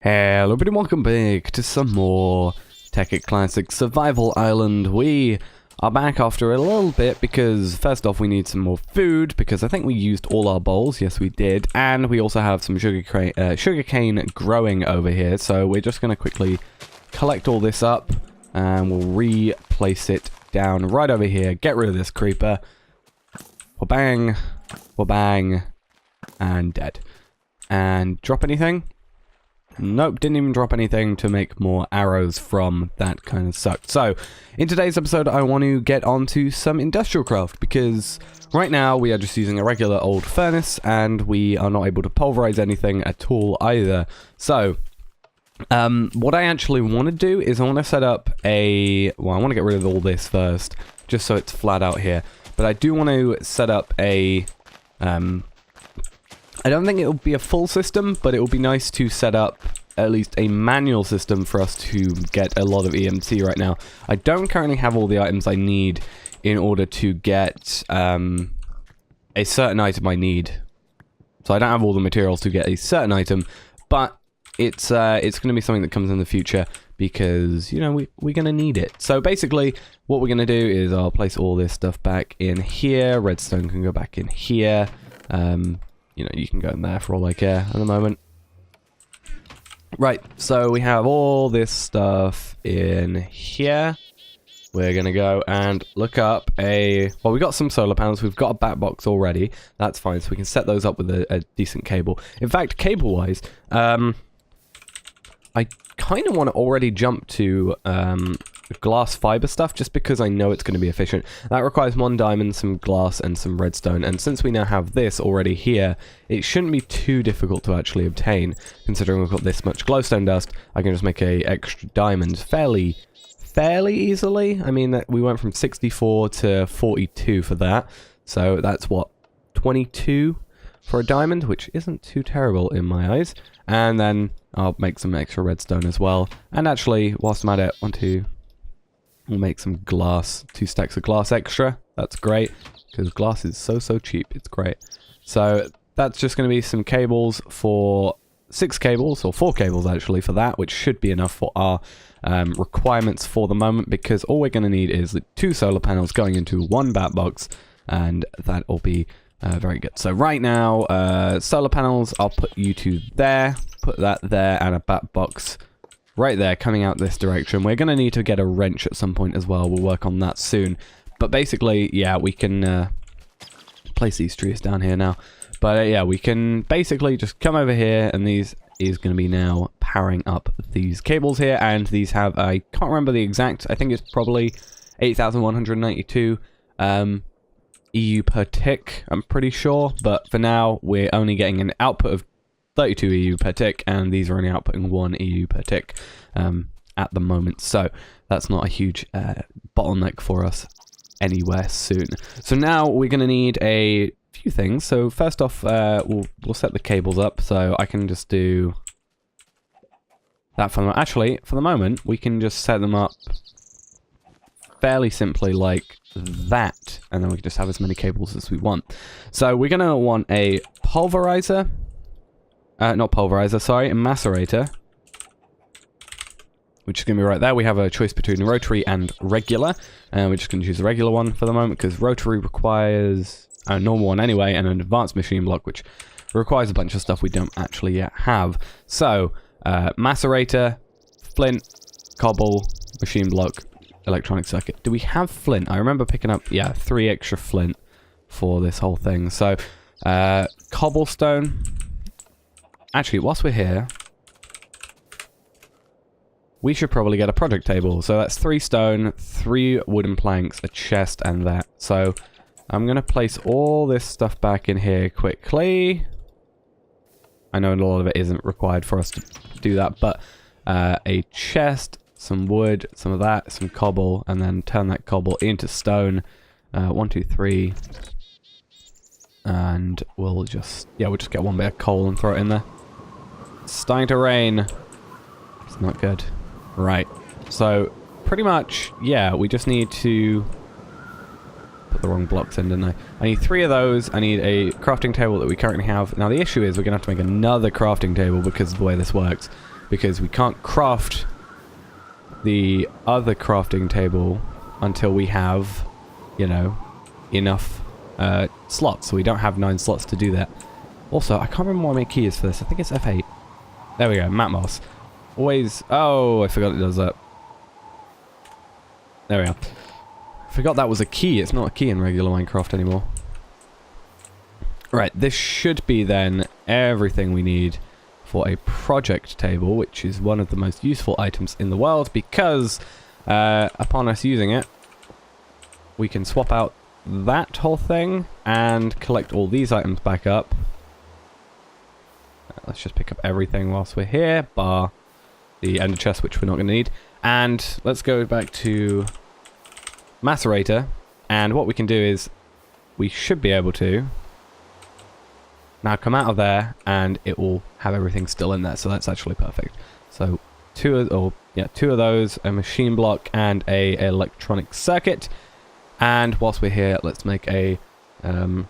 Hello everybody, welcome back to some more Tekkit Classic Survival Island. We are back after a little bit because first off we need some more food because I think we used all our bowls. Yes, we did. And we also have some sugarcane growing over here. So we're just going to quickly collect all this up and we'll replace it down right over here. Get rid of this creeper. Wabang, wabang, and dead. And drop anything? Nope, didn't even drop anything to make more arrows from that. Kind of sucked. So, in today's episode, I want to get onto some IndustrialCraft because right now we are just using a regular old furnace and we are not able to pulverize anything at all either. So, what I actually want to do is I want to set up a... Well, I want to get rid of all this first, just so it's flat out here. But I do want to set up a... I don't think it will be a full system, but it will be nice to set up at least a manual system for us to get a lot of EMT right now. I don't currently have all the items I need in order to get a certain item I need. So I don't have all the materials to get a certain item, but it's going to be something that comes in the future because, you know, we're going to need it. So basically, what we're going to do is I'll place all this stuff back in here. Redstone can go back in here. You know, you can go in there for all I care at the moment. Right, so we have all this stuff in here. We're going to go and look up a... Well, we've got some solar panels. We've got a bat box already. That's fine, so we can set those up with a decent cable. In fact, cable-wise, I kind of want to already jump to glass fiber stuff just because I know it's going to be efficient. That requires 1 diamond, some glass, and some redstone. And since we now have this already here, it shouldn't be too difficult to actually obtain. Considering we've got this much glowstone dust, I can just make a extra diamond fairly easily. I mean, we went from 64 to 42 for that. So that's what, 22 for a diamond, which isn't too terrible in my eyes. And then I'll make some extra redstone as well. And actually, whilst I'm at it, we'll make some glass, 2 stacks of glass extra. That's great, because glass is so cheap. It's great. So that's just going to be some cables for 6 cables, or 4 cables actually for that, which should be enough for our requirements for the moment, because all we're going to need is 2 solar panels going into 1 bat box, and that will be very good. So right now, solar panels, I'll put you 2 there, put that there, and a bat box right there, coming out this direction. We're going to need to get a wrench at some point as well. We'll work on that soon. But basically, yeah, we can place these trees down here now. But yeah, we can basically just come over here, and these is going to be now powering up these cables here. And these have, I can't remember the exact, I think it's probably 8,192 EU per tick, I'm pretty sure. But for now, we're only getting an output of 32 EU per tick, and these are only outputting 1 EU per tick at the moment. So that's not a huge bottleneck for us anywhere soon. So now we're going to need a few things. So first off, we'll set the cables up. So I can just do that for the moment. Actually, for the moment, we can just set them up fairly simply like that, and then we can just have as many cables as we want. So we're going to want a pulverizer. Not pulverizer, sorry, a macerator. Which is going to be right there. We have a choice between rotary and regular. And we're just going to choose the regular one for the moment, because rotary requires a normal one anyway, and an advanced machine block, which requires a bunch of stuff we don't actually yet have. So, macerator, flint, cobble, machine block, electronic circuit. Do we have flint? I remember picking up, yeah, 3 extra flint for this whole thing. So, cobblestone. Actually, whilst we're here, we should probably get a project table. So that's 3 stone, 3 wooden planks, a chest, and that. So I'm going to place all this stuff back in here quickly. I know a lot of it isn't required for us to do that, but a chest, some wood, some of that, some cobble, and then turn that cobble into stone. 1, 2, 3. And we'll just get 1 bit of coal and throw it in there. It's starting to rain. It's not good. Right. So, pretty much, yeah, we just need to... Put the wrong blocks in, didn't I? I need 3 of those. I need a crafting table that we currently have. Now, the issue is we're going to have to make another crafting table because of the way this works. because we can't craft the other crafting table until we have, you know, enough slots. So we don't have 9 slots to do that. Also, I can't remember what my key is for this. I think it's F8. There we go, map mouse. Always... Oh, I forgot it does that. There we are. I forgot that was a key. It's not a key in regular Minecraft anymore. Right, this should be then everything we need for a project table, which is one of the most useful items in the world, because upon us using it, we can swap out that whole thing and collect all these items back up. Let's just pick up everything whilst we're here, bar the ender chest, which we're not going to need. And let's go back to macerator, and what we can do is we should be able to now come out of there and it will have everything still in there, so that's actually perfect. So two of those, a machine block and a electronic circuit. And whilst we're here, let's make a I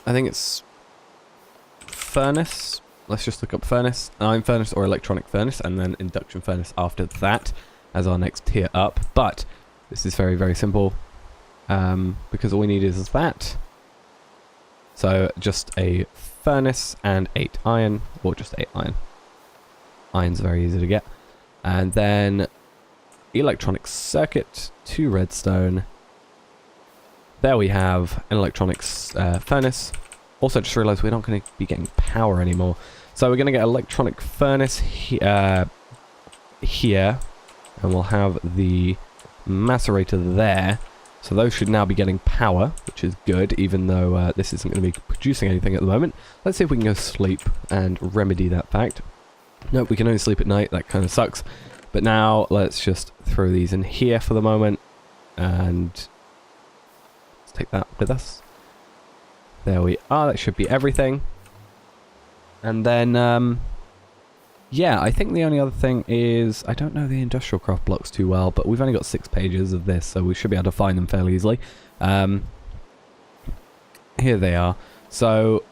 think it's furnace. Let's just look up furnace, iron furnace or electronic furnace, and then induction furnace after that as our next tier up. But this is very, very simple, because all we need is that. So just a furnace and 8 iron, or just 8 iron. Iron's very easy to get. And then electronic circuit, 2 redstone. There we have an electronic furnace. Also, just realised we're not going to be getting power anymore. So we're going to get electronic furnace here, and we'll have the macerator there. So those should now be getting power, which is good, even though this isn't going to be producing anything at the moment. Let's see if we can go sleep and remedy that fact. Nope, we can only sleep at night. That kind of sucks. But now let's just throw these in here for the moment, and let's take that with us. There we are. That should be everything. And then, yeah, I think the only other thing is, I don't know the IndustrialCraft blocks too well, but we've only got 6 pages of this, so we should be able to find them fairly easily. Here they are. So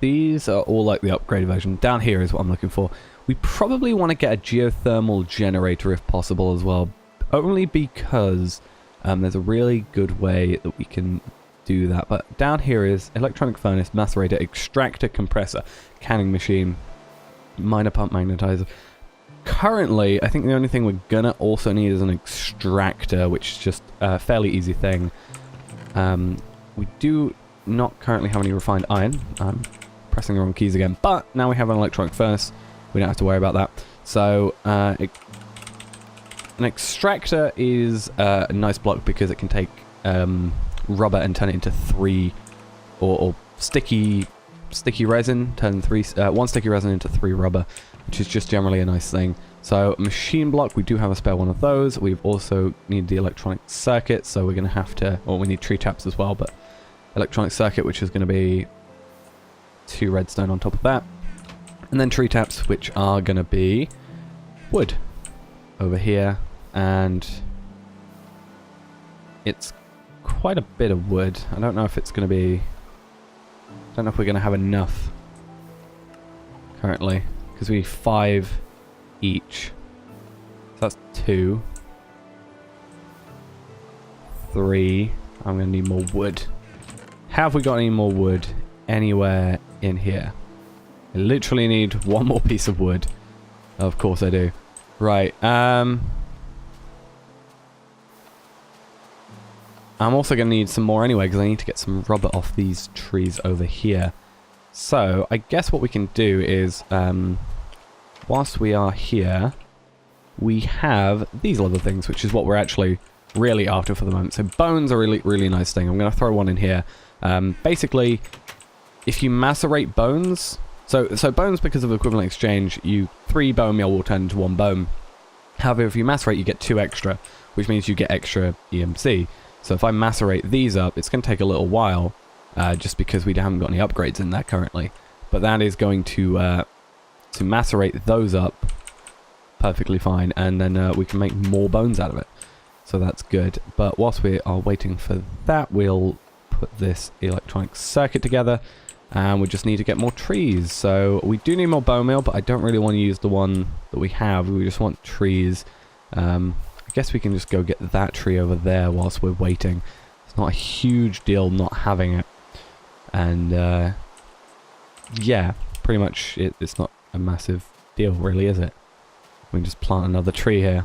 these are all like the upgraded version. Down here is what I'm looking for. We probably want to get a geothermal generator if possible as well, only because there's a really good way that we can do that. But down here is electronic furnace, macerator, extractor, compressor, canning machine, miner pump, magnetizer. Currently, I think the only thing we're gonna also need is an extractor, which is just a fairly easy thing. We do not currently have any refined iron. I'm pressing the wrong keys again, but now we have an electronic furnace. We don't have to worry about that. So an extractor is a nice block because it can take rubber and turn it into 3 or sticky resin, turn 1 sticky resin into 3 rubber, which is just generally a nice thing. So machine block, we do have a spare one of those. We've also need the electronic circuit, so we're going to have to, well, we need tree taps as well, but electronic circuit, which is going to be 2 redstone on top of that. And then tree taps, which are going to be wood over here, and it's quite a bit of wood. I don't know if it's going to be, I don't know if we're going to have enough currently, because we need 5 each. So that's 2, 3. I'm going to need more wood. Have we got any more wood anywhere in here? I literally need 1 more piece of wood. Of course I do. Right, I'm also going to need some more anyway, because I need to get some rubber off these trees over here. So, I guess what we can do is, whilst we are here, we have these other things, which is what we're actually really after for the moment. So, bones are a really, really nice thing. I'm going to throw one in here. Basically, if you macerate bones... So bones, because of equivalent exchange, 3 bone meal will turn into 1 bone. However, if you macerate, you get 2 extra, which means you get extra EMC. So if I macerate these up, it's going to take a little while, just because we haven't got any upgrades in there currently. But that is going to macerate those up perfectly fine, and then we can make more bones out of it. So that's good. But whilst we are waiting for that, we'll put this electronic circuit together. And we just need to get more trees. So we do need more bone meal, but I don't really want to use the one that we have. We just want trees. I guess we can just go get that tree over there whilst we're waiting. It's not a huge deal not having it. And yeah, pretty much it's not a massive deal, really, is it? We can just plant another tree here.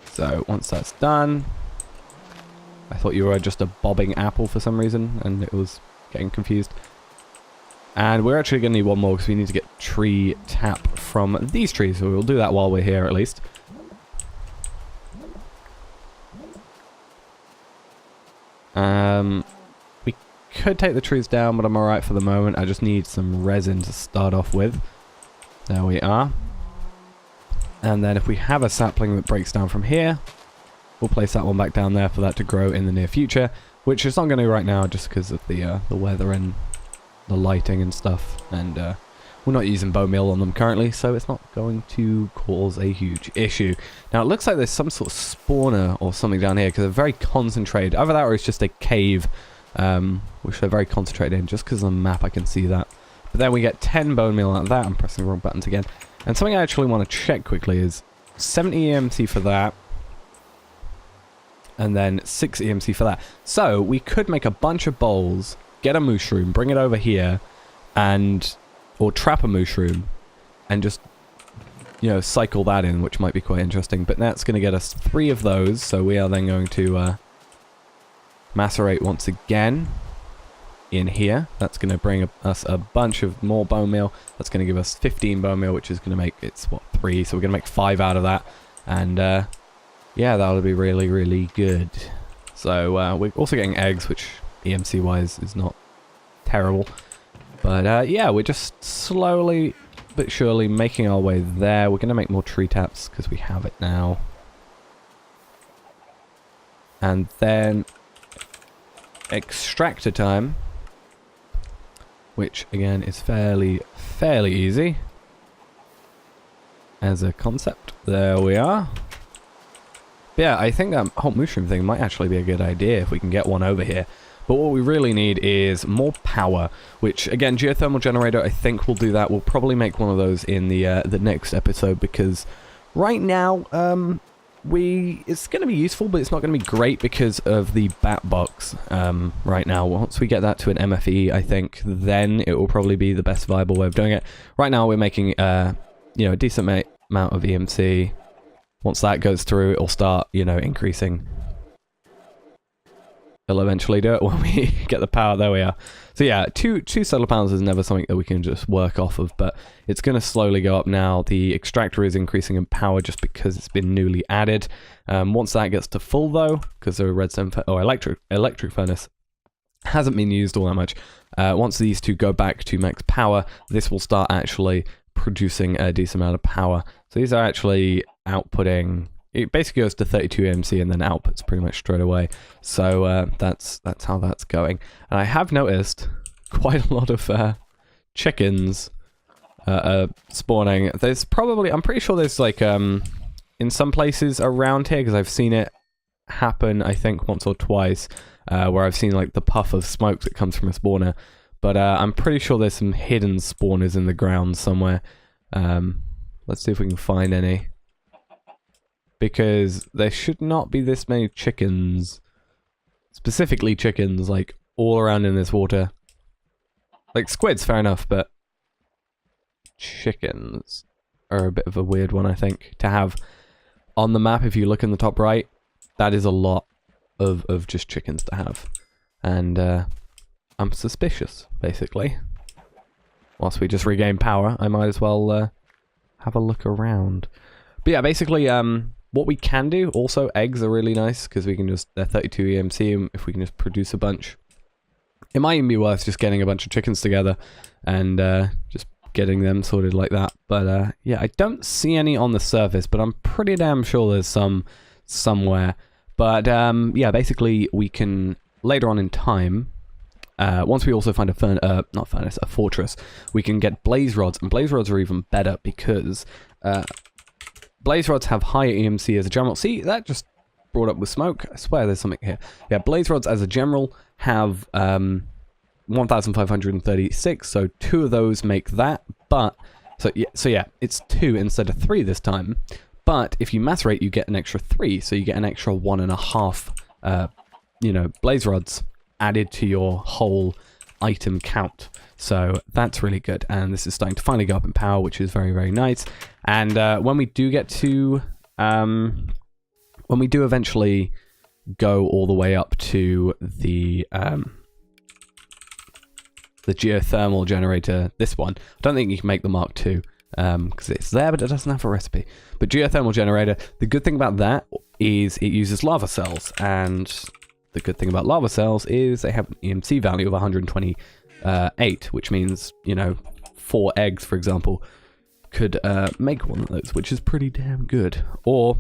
So once that's done, I thought you were just a bobbing apple for some reason, and it was getting confused. And we're actually going to need one more because we need to get tree tap from these trees, so we'll do that while we're here at least. We could take the trees down, but I'm alright for the moment. I just need some resin to start off with. There we are. And then if we have a sapling that breaks down from here, we'll place that one back down there for that to grow in the near future, which it's not going to right now just because of the weather and the lighting and stuff. And we're not using bone meal on them currently, so it's not going to cause a huge issue. Now it looks like there's some sort of spawner or something down here because they're very concentrated. Either that or it's just a cave, which they're very concentrated in. Just because on the map I can see that. But then we get 10 bone meal out of that. I'm pressing the wrong buttons again. And something I actually want to check quickly is 70 EMC for that. And then 6 EMC for that. So we could make a bunch of bowls, get a mushroom, bring it over here, or trap a mushroom, and just, you know, cycle that in, which might be quite interesting. But that's going to get us 3 of those, so we are then going to macerate once again in here. That's going to bring us a bunch of more bone meal. That's going to give us 15 bone meal, which is going to make, it's what, 3, so we're going to make 5 out of that. And yeah, that'll be really, really good. So we're also getting eggs, which EMC wise is not terrible. But yeah, we're just slowly but surely making our way there. We're going to make more tree taps because we have it now. And then extractor time, which again is fairly easy as a concept. There we are. But yeah, I think that whole mushroom thing might actually be a good idea if we can get one over here. But what we really need is more power, which again, geothermal generator, I think we'll do that. We'll probably make one of those in the next episode, because right now it's going to be useful, but it's not going to be great because of the bat box right now. Once we get that to an MFE, I think then it will probably be the best viable way of doing it. Right now we're making you know, a decent amount of EMC. Once that goes through, it'll start, you know, increasing. It'll eventually do it when we get the power. There we are. So yeah, two solar panels is never something that we can just work off of, but it's going to slowly go up now. The extractor is increasing in power just because it's been newly added. Once that gets to full though, because the redstone or electric furnace hasn't been used all that much, once these two go back to max power, this will start actually producing a decent amount of power. So these are actually outputting. It basically goes to 32 EMC and then outputs pretty much straight away. So that's how that's going. And I have noticed quite a lot of chickens spawning. There's probably, I'm pretty sure there's like in some places around here, because I've seen it happen I think once or twice, where I've seen like the puff of smoke that comes from a spawner. But I'm pretty sure there's some hidden spawners in the ground somewhere. Let's see if we can find any. Because there should not be this many chickens, specifically chickens, like all around in this water. Like squids, fair enough, but chickens are a bit of a weird one, I think, to have on the map. If you look in the top right, that is a lot of just chickens to have. And I'm suspicious, basically. Whilst we just regain power, I might as well have a look around. But yeah, basically, what we can do, also eggs are really nice because we can just, they're 32 EMC, and if we can just produce a bunch. It might even be worth just getting a bunch of chickens together and just getting them sorted like that. But yeah, I don't see any on the surface, but I'm pretty damn sure there's some somewhere. But yeah, basically we can, later on in time, once we also find a fortress, we can get blaze rods, and blaze rods are even better because blaze rods have higher EMC as a general. See, that just brought up with smoke. I swear there's something here. Yeah, blaze rods as a general have 1,536, so 2 of those make that, but so yeah, it's 2 instead of 3 this time. But if you macerate, you get an extra 3, so you get an extra 1.5 you know, blaze rods added to your whole item count. So that's really good, and this is starting to finally go up in power, which is very, very nice. And when we do get to when we do eventually go all the way up to the geothermal generator, this one, I don't think you can make the Mark II because it's there, but it doesn't have a recipe. But geothermal generator, the good thing about that is it uses lava cells, and the good thing about lava cells is they have an EMC value of 128, which means, you know, 4 eggs, for example, could make one of those, which is pretty damn good. Or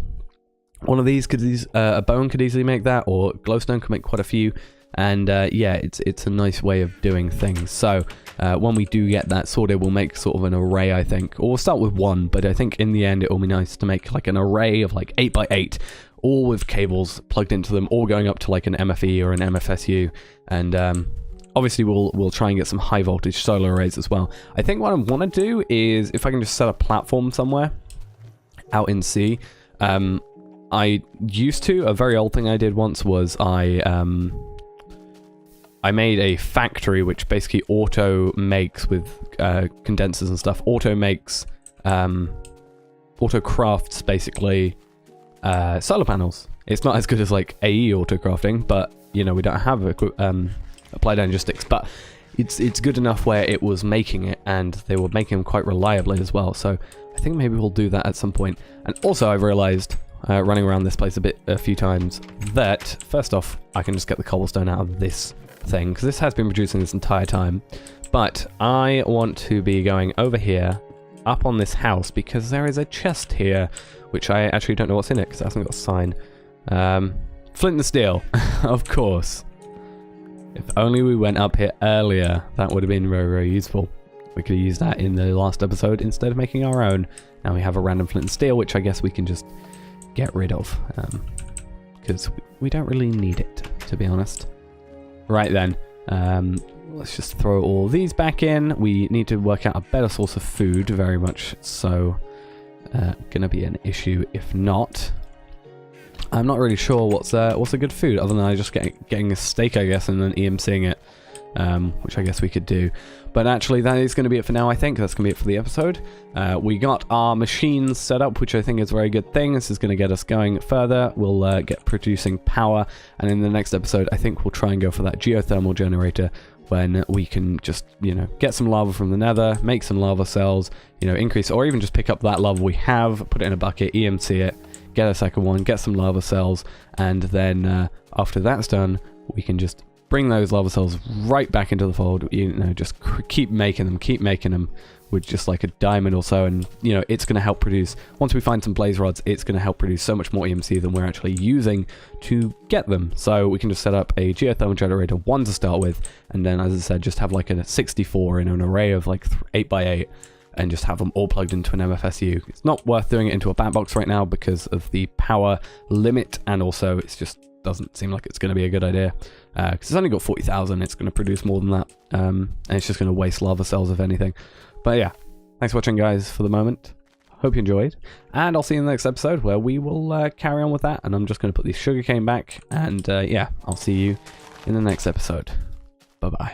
one of these could a bone could easily make that, or glowstone could make quite a few. And yeah, it's a nice way of doing things. So when we do get that sorted, we'll make sort of an array, I think. Or we'll start with 1, but I think in the end it will be nice to make like an array of like 8 by 8, all with cables plugged into them, all going up to like an MFE or an MFSU. And obviously we'll try and get some high voltage solar arrays as well. I think what I want to do is, if I can just set a platform somewhere out in sea. I used to, a very old thing I did once was I made a factory which basically auto makes with condensers and stuff, auto crafts basically solar panels. It's not as good as like AE auto crafting, but you know, we don't have applied energy sticks, but it's good enough where it was making it, and they were making them quite reliably as well. So I think maybe we'll do that at some point. And also I've realized, running around this place a few times, that first off, I can just get the cobblestone out of this thing, because this has been producing this entire time. But I want to be going over here, up on this house, because there is a chest here, which I actually don't know what's in it, because it hasn't got a sign. Flint and steel, of course. If only we went up here earlier, that would have been very, very useful. We could have used that in the last episode instead of making our own. Now we have a random flint and steel, which I guess we can just get rid of, because we don't really need it, to be honest. Right then, let's just throw all these back in. We need to work out a better source of food, very much so. Gonna be an issue if not. I'm not really sure what's a good food, other than I just getting a steak, I guess, and then EMCing it, which I guess we could do. But actually, that is going to be it for now, I think. That's going to be it for the episode. We got our machines set up, which I think is a very good thing. This is going to get us going further. We'll get producing power, and in the next episode, I think we'll try and go for that geothermal generator, when we can just, you know, get some lava from the nether, make some lava cells, you know, increase, or even just pick up that lava we have, put it in a bucket, EMC it, get a second one, get some lava cells, and then after that's done, we can just bring those lava cells right back into the fold, you know, just keep making them with just like a diamond or so, and you know, it's going to help produce, once we find some blaze rods, it's going to help produce so much more EMC than we're actually using to get them. So we can just set up a geothermal generator 1 to start with, and then, as I said, just have like a 64 in an array of like 8 by 8, and just have them all plugged into an MFSU. It's not worth doing it into a bat box right now because of the power limit, and also it's just doesn't seem like it's going to be a good idea, because it's only got 40,000. It's going to produce more than that, and it's just going to waste lava cells if anything. But yeah, thanks for watching, guys, for the moment. Hope you enjoyed, and I'll see you in the next episode where we will carry on with that, and I'm just going to put the sugarcane back, and yeah, I'll see you in the next episode. Bye-bye.